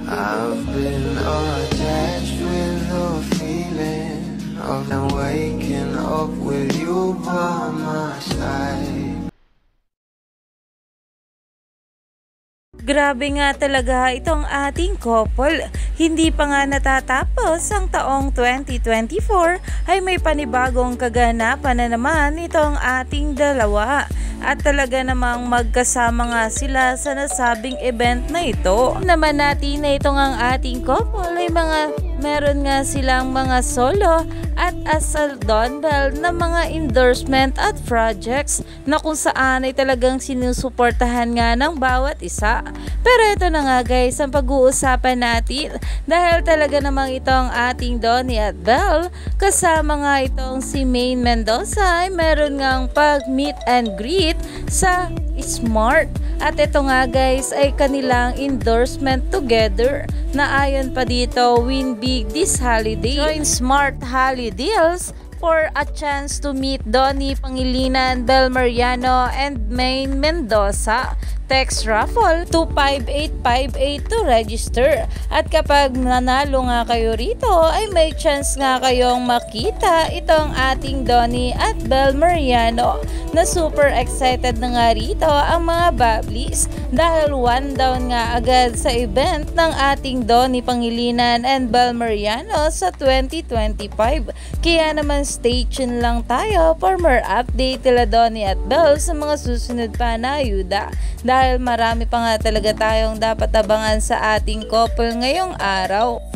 I've been attached with the feeling of waking up with you by my side. Grabe nga talaga itong ating couple. Hindi pa nga natatapos ang taong 2024 ay may panibagong kaganapan na naman itong ating dalawa. At talaga namang magkasama nga sila sa nasabing event na ito. Naman natin na itong ang ating couple ay meron nga silang mga solo at asal dumbbell na mga endorsement at projects na kung saan ay talagang sinusuportahan nga ng bawat isa. Pero ito na nga guys ang pag-uusapan natin dahil talaga namang itong ating Donnie at Belle kasama nga itong si Maine Mendoza ay meron ngang pag-meet and greet sa Smart. At ito nga guys ay kanilang endorsement together na ayon pa dito win big this holiday. Join Smart Holiday Deals for a chance to meet Donnie Pangilinan, Belle Mariano and Maine Mendoza. Text raffle 25858 to register. At kapag nanalo nga kayo rito ay may chance nga kayong makita itong ating Donnie at Belle Mariano na super excited na nga rito ang mga bablis dahil one down nga agad sa event ng ating Donnie Pangilinan and Belle Mariano sa 2025. Kaya naman stay tuned lang tayo for more update nila Donnie at Belle sa mga susunod pa na ayuda. Dahil marami pa nga talaga tayong dapat abangan sa ating couple ngayong araw.